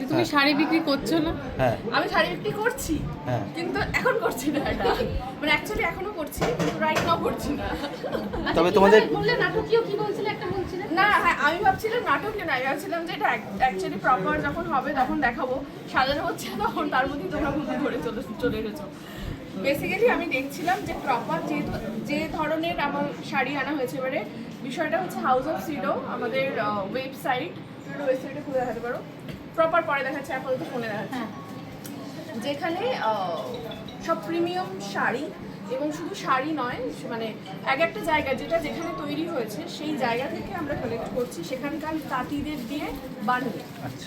তুমি শাড়ি বিক্রি করছো না? হ্যাঁ আমি শাড়ি বিক্রি করছি, হ্যাঁ কিন্তু এখন করছি না এটা। মানে অ্যাকচুয়ালি এখনো করছি, কিন্তু রাইট নাও করছি না। তবে তোমাদের বললে নাটকীয় কি বলছিলে একটা বলছিলে? না, হ্যাঁ, আমি ভাবছিলাম নাটকে না, আমি ভাবছিলাম যে এটা অ্যাকচুয়ালি প্রপার যখন হবে তখন দেখাবো। সাজানো হচ্ছে তখন তার মধ্যে তোমরা ভুল ধরে চলে এসেছো। বেসিক্যালি আমি দেখছিলাম যে প্রপার যেহেতু যে ধরনের আমার শাড়ি আনা হয়েছে, এবারে বিষয়টা হচ্ছে হাউস অফ সিডো আমাদের ওয়েবসাইটে খুলে দেখাতে পারো। প্রপার পরে দেখাচ্ছে, আপাতত ফোনে দেখাচ্ছে, যেখানে সব প্রিমিয়াম শাড়ি, এবং শুধু শাড়ি নয়, মানে এক একটা জায়গা যেটা যেখানে তৈরি হয়েছে সেই জায়গা থেকে আমরা কালেক্ট করছি, সেখানকার তাঁতিদের দিয়ে বানিয়ে।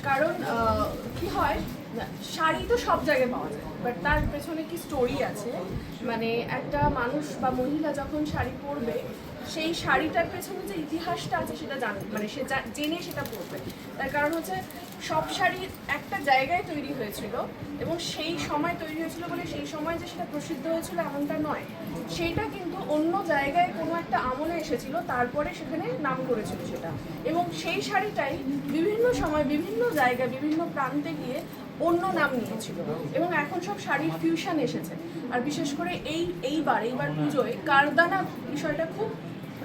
কারণ কি হয়, শাড়ি তো সব জায়গায় পাওয়া যায়, বাট তার পেছনে কি স্টোরি আছে, মানে একটা মানুষ বা মহিলা যখন শাড়ি পরবে সেই শাড়িটার পেছনে যে ইতিহাসটা আছে সেটা মানে সে জেনে সেটা পরবে। তার কারণ হচ্ছে সব শাড়ি একটা জায়গায় তৈরি হয়েছিল, এবং সেই সময় তৈরি হয়েছিল বলে সেই সময় যে সেটা প্রসিদ্ধ হয়েছিল এমনটা নয়। সেইটা কিন্তু অন্য জায়গায় কোনো একটা আমলে এসেছিল, তারপরে সেখানে নাম করেছিল সেটা, এবং সেই শাড়িটাই বিভিন্ন সময় বিভিন্ন জায়গায় বিভিন্ন প্রান্তে গিয়ে অন্য নাম নিয়েছিল, এবং এখন সব শাড়ির ফিউশন এসেছে। আর বিশেষ করে এইবার পুজোয় কারদানা বিষয়টা খুব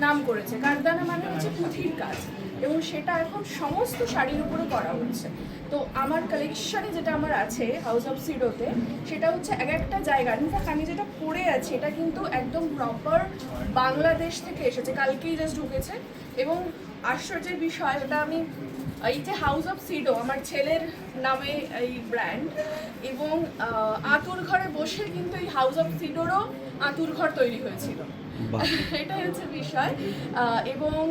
নাম করেছে। কারদানা মানে হচ্ছে পুঁথির কাজ, এবং সেটা এখন সমস্ত শাড়ির উপরে করা হচ্ছে। তো আমার কালেকশনে যেটা আমার আছে হাউস অফ সিডোতে, সেটা হচ্ছে এক একটা জায়গা। ইনফ্যাক্ট আমি যেটা পরে আছি এটা কিন্তু একদম প্রপার বাংলাদেশ থেকে এসেছে, কালকেই জাস্ট ঢুকেছে। এবং আশ্চর্যের বিষয়, এটা আমি এই যে হাউস অফ সিডো আমার ছেলের নামে এই ব্র্যান্ড, এবং আঁতুর ঘরে বসে কিন্তু এই হাউস অফ সিডোরও আঁতুর ঘর তৈরি হয়েছিল। এটাই হচ্ছে বিষয়। এবং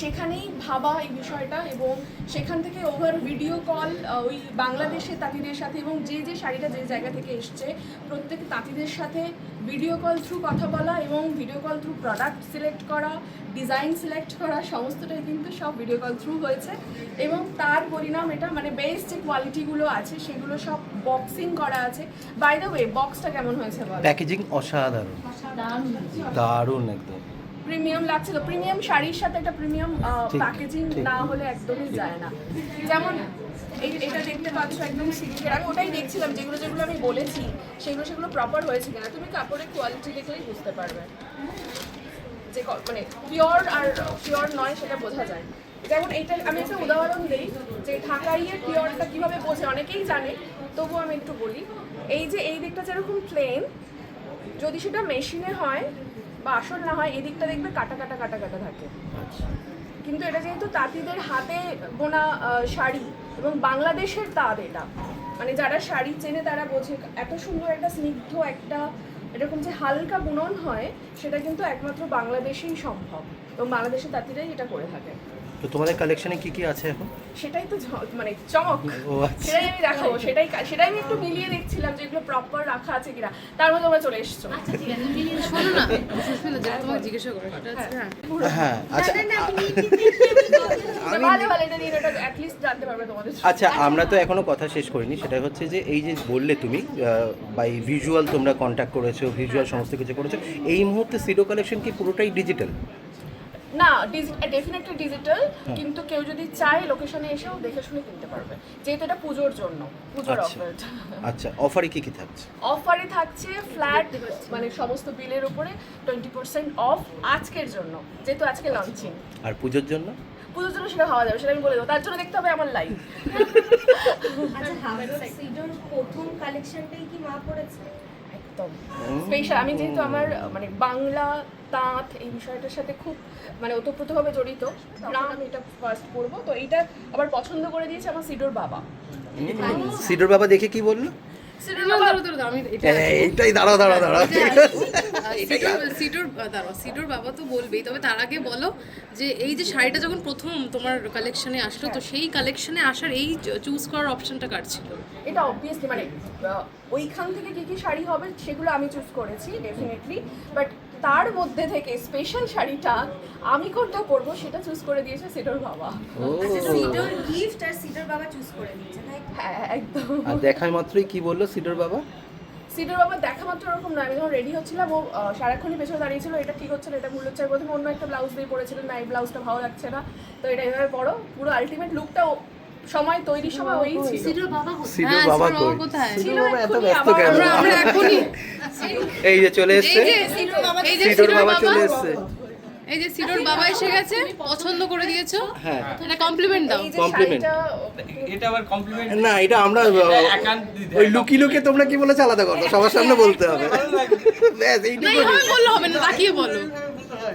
সেখানেই ভাবা এই বিষয়টা, এবং সেখান থেকে ওভার ভিডিও কল ওই বাংলাদেশের তাঁতিদের সাথে, এবং যে যে শাড়িটা যে জায়গা থেকে এসছে প্রত্যেক তাঁতিদের সাথে ভিডিও কল থ্রু কথা বলা, এবং video call through product select করা, ডিজাইন সিলেক্ট করা, সমস্তটাই কিন্তু সব ভিডিও কল থ্রু হয়েছে। এবং তার পরিণাম এটা, মানে বেস্ট যে কোয়ালিটিগুলো আছে সেগুলো সব বক্সিং করা আছে। বাই দ্য ওয়ে, বক্সটা কেমন হয়েছে বল? প্যাকেজিং অসাধারণ, দারুণ একদম প্রিমিয়াম লাগছিল। প্রিমিয়াম শাড়ির সাথে একটা প্রিমিয়াম প্যাকেজিং না হলে একদমই যায় না। যেমন এটা দেখতে পাচ্ছ একদম সিল্কের, আমি ওটাই দেখছিলাম যেগুলো আমি বলেছি সেগুলো প্রপার হয়েছে কিনা। তুমি কাপড়ের কোয়ালিটি দেখলেই বুঝতে পারবে যে মানে পিওর আর পিওর নয় সেটা বোঝা যায়। যেমন এইটা আমি একটা উদাহরণ দিই যে ঢাকাইয়ের পিওরটা কীভাবে বোঝে, অনেকেই জানে, তবুও আমি একটু বলি। এই যে এই দিকটা যেরকম প্লেন, যদি সেটা মেশিনে হয় বা আসল না হয়, এই দিকটা দেখবে কাটা কাটা কাটা কাটা থাকে। কিন্তু এটা যেহেতু তাঁতিদের হাতে বোনা শাড়ি, এবং বাংলাদেশের তাঁত, এটা মানে যারা শাড়ি চেনে তারা বোঝে এত সুন্দর একটা স্নিগ্ধ একটা এরকম যে হালকা বুনন হয়, সেটা কিন্তু একমাত্র বাংলাদেশেই সম্ভব, এবং বাংলাদেশের তাঁতিরাই এটা করে থাকে। তো তোমাদের কালেকশনে কি কি আছে এখন? সেটাই তো মানে চমক, সেটাই আমি দেখাবো। সেটাই আমি একটু মিলিয়ে দেখছিলাম যে এগুলো প্রপার রাখা আছে কিনা, তার মধ্যে তোমরা চলে এসছো। আচ্ছা ঠিক আছে, শোনো না, সুস্মিতা যেটা তোমাকে জিজ্ঞাসা করো সেটা হচ্ছে হ্যাঁ আচ্ছা ভালো ভালো, এটা নিয়ে এটা অ্যাটলিস্ট জানতে পারবে তোমাদের। আচ্ছা, আমরা তো এখনো কথা শেষ করিনি। সেটা হচ্ছে যে এই যে বললে তুমি বাই ভিজুয়াল তোমরা কন্ট্যাক্ট করেছো, ভিজুয়াল সমস্ত কিছু করেছো, এই মুহূর্তে সিডো কালেকশন কি পুরোটাই ডিজিটাল? না, ডেফিনেটলি ডিজিটাল, কিন্তু কেউ যদি চায় লোকেশনে এসেও দেখে শুনে কিনতে পারবে, যেহেতু এটা পুজোর জন্য, পুজোর অফার। আচ্ছা, অফারে কি কি থাকছে? অফারে থাকছে ফ্ল্যাট, মানে সমস্ত বিলের উপরে 20% অফ আজকের জন্য, যেহেতু আজকে লঞ্চিং। আর পুজোর জন্য? পুজোর জন্য সেটা পাওয়া যাবে, সেটা আমি বলে দেবো, তার জন্য দেখতে হবে আমার লাইভ। আচ্ছা, হাউস অফ সিডোর প্রথম কালেকশনটাই কি মা পড়েছে? একদম স্পেশাল। আমি যেহেতু আমার মানে বাংলা তাঁত এই বিষয়টার সাথে খুব মানে ওতপ্রোতভাবে জড়িত, না আমি এটা ফার্স্ট পড়বো, তো এইটা আবার পছন্দ করে দিয়েছে আমার সিডোর বাবা। সিডোর বাবা দেখে কি বললো? সিডোর বাবা এইটাই দাঁড়াও সিডোর বাবা তো বলবেই, তবে তার আগে বলো যে এই যে শাড়িটা যখন প্রথম তোমার কালেকশনে আসলো, তো সেই কালেকশনে আসার এই চুজ করার অপশনটা কার ছিল? এটা অবভিয়াসলি মানে ওইখান থেকে কি কি শাড়ি হবে সেগুলো আমি চুজ করেছি ডেফিনেটলি, বাট তার মধ্যে থেকে স্পেশাল শাড়িটা আমি কোনটা পরবো সেটা চুজ করে দিয়েছে সিডোর বাবা। সিডোর গিফট আর সিডোর বাবা চুজ করে দিয়েছে, তাই? হ্যাঁ একদম। আর দেখার মাত্রই কি বললো সিডোর বাবা? সিডোর বাবা দেখা মাত্র ওরকম নয়, আমি যখন রেডি হচ্ছিলাম ও সারাক্ষণই পেছনে দাঁড়িয়েছিল, এটা ঠিক হচ্ছে না, এটা ভুল হচ্ছে। প্রথমে অন্য একটা ব্লাউজ দিয়ে পরেছিলেন, না এই ব্লাউজটা ভালো লাগছে না, তো এটা এভাবে পরো, পুরো আলটিমেট লুকটা সময় তৈরির সময় ওই ছিল। সিডোর বাবা কোথায়? সিডোর হ্যাঁ, বাবা সিডোর বাবা কই? কোথায়? সিডোর ছিল বাবা এত এক্ষুনি, ব্যস্ত আবার কেন? আমরা এখনই এই যে চলে এই এসছে, যে এই যে সিডোর বাবা চলে এসছে। এই যে সিডোর বাবা এসে গেছে, পছন্দ করে দিয়েছো, হ্যাঁ এটা কমপ্লিমেন্ট দাও। এই যে Compliment. শাড়িটা এটা আবার কমপ্লিমেন্ট না এটা আমরা একান্ত দিতে ওই লুকি লুকে তোমরা কি বলেছো আলাদা কথা, সবার সামনে বলতে হবে। ব্যাস না এইটুকু। এইভাবে বললে হবে না, তাকিয়ে বলো।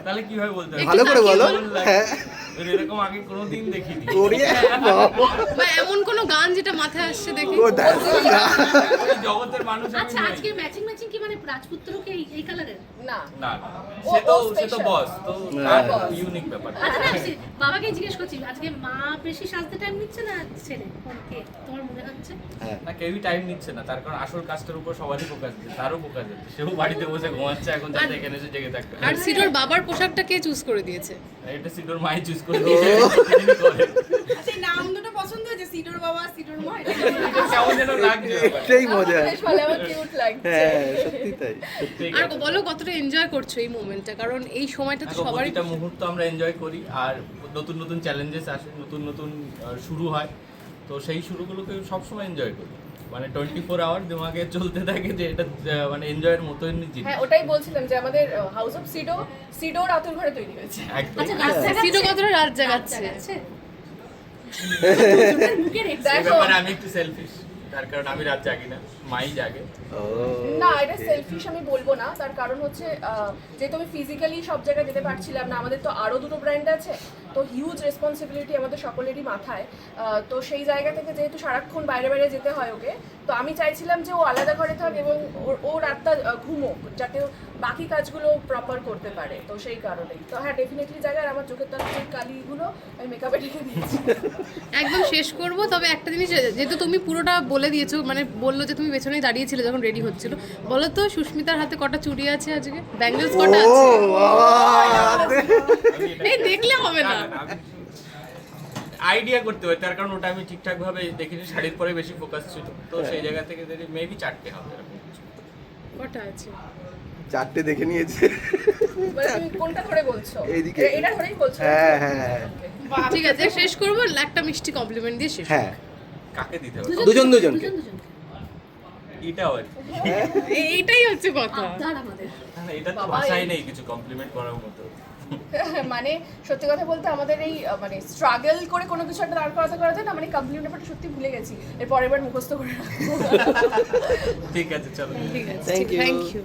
তাহলে কিভাবে বলতে হবে? ভালো করে বলো। হ্যাঁ এরকম আগে কোনোদিন দেখিনি। ওরে বাবা। বা এমন কোনো গান যেটা মাথায় আসছে দেখি। ও that's ওই জগতের মানুষ আমি আচ্ছা নই। আজকে ম্যাচিং ম্যাচিং কি মানে রাজপুত্রকে এই কালারের? না না ও- সে তো ও সে তো special। বস তো হ্যাঁ। ইউনিক ব্যাপার। আচ্ছা রাখছি, বাবাকে জিজ্ঞেস করছি আজকে মা বেশি সাজতে টাইম নিচ্ছে না ছেলে কোনকে তোমার মনে হচ্ছে? হ্যাঁ। না কেউই টাইম নিচ্ছে না, তার কারণ আসল কাজটার উপর সবারই ফোকাস দিচ্ছে, তারও ফোকাস দিচ্ছে। সেও বাড়িতে বসে ঘুমাচ্ছে এখন, যাতে এখানে এসে জেগে থাকতে আর সিডোর বাবার পোশাকটা কে চুজ করে দিয়েছে? এটা সিডোর মাই চুজ করে দিয়েছে, প্রতিদিনই করে। সেই নাম দুটো পছন্দ হয়েছে, সিডোর বাবা সিডোর মা। এটা কেমন যেন লাগছে ব্যাপারটা। এটাই মজা। বেশ ভালো, আমার কিউট লাগছে। হ্যাঁ সত্যি তাই। ঠিক আর আছে। বলো কতটা এনজয় করছো এই মোমেন্টটা, কারণ এই সময়টা তো দেখো, সবারই প্রতিটা মুহূর্ত আমরা এনজয় করি, আর নতুন নতুন চ্যালেঞ্জেস আসে, নতুন নতুন শুরু হয়, তো সেই শুরুগুলোকে সবসময় এনজয় করি। মানে 24 আওয়ার দিমাগে চলতে থাকে যে এটা মানে এনজয়ের মতোই জিনিস। হ্যাঁ ওটাই বলছিলাম যে আমাদের হাউস অফ সিডোর আতুর ঘরে তৈরি হয়েছে। একদম। আচ্ছা রাত জাগাচ্ছে? সিডো কতটা রাত জাগাচ্ছে? জাগাচ্ছে? বুকের এই দেখো ব্যাপারে আমি একটু সেলফিশ, তার কারণ আমি রাত জাগি না, মাই জাগে। ও না এটা সেলফিশ আমি বলবো না, তার কারণ হচ্ছে যেহেতু আমি ফিজিক্যালি সব জায়গায় যেতে পারছিলাম না, আমাদের তো আরও দুটো ব্র্যান্ড আছে, তো হিউজ রেসপন্সিবিলিটি আমাদের সকলেরই মাথায়। তো সেই জায়গা থেকে যেহেতু সারাক্ষণ বাইরে বাইরে যেতে হয় ওকে, তো আমি চাইছিলাম যে ও আলাদা ঘরে থাক এবং ও রাতটা ঘুমোক, যাতে ও বাকি কাজগুলো প্রপার করতে পারে। তো সেই কারণেই তো হ্যাঁ ডেফিনেটলি জায়গায় আর আমার চোখের তলার যে কালিগুলো আমি মেকআপে ঢেকে দিয়েছি। একদম শেষ করব, তবে একটা জিনিস, যেহেতু তুমি পুরোটা বলে দিয়েছো, মানে বললো যে তুমি পেছনেই দাঁড়িয়েছিলে যখন রেডি হচ্ছিল, বলো তো সুস্মিতার হাতে কটা চুড়ি আছে আজকে, ব্যাঙ্গেলস কটা ও আছে? বাবা। এই দেখলে হবে না। আইডিয়া করতে হয়, তার কারণ ওটা আমি ঠিকঠাক ভাবে দেখিনি, শাড়ির পরে বেশি ফোকাস ছিল, তো সেই জায়গা থেকে মেবি 4টে হবে এরকম কিছু। কটা আছে? চারটে দেখে নিয়েছে। মানে তুমি কোনটা ধরে বলছো? এইদিকে। এটা ধরেই বলছো? হ্যাঁ হ্যাঁ ঠিক আছে শেষ করবো, একটা মিষ্টি কমপ্লিমেন্ট দিয়ে শেষ। হ্যাঁ। কাকে দিতে হবে? দুজন দুজনকে। এটাও আর কি। এইটাই হচ্ছে কথা। আবদার আমাদের। না, এটা তো বাবা, ভাষাই এই- নেই কিছু কমপ্লিমেন্ট করার মতো। মানে সত্যি কথা বলতে আমাদের এই মানে স্ট্রাগল করে কোনো কিছু একটা দাঁড় করাতে না, মানে কমপ্লিমেন্ট ব্যাপারটা সত্যি ভুলে গেছি, এর পরের বার মুখস্থ করে রাখবো। ঠিক আছে, চলো। ঠিক আছে, Thank you. Thank you.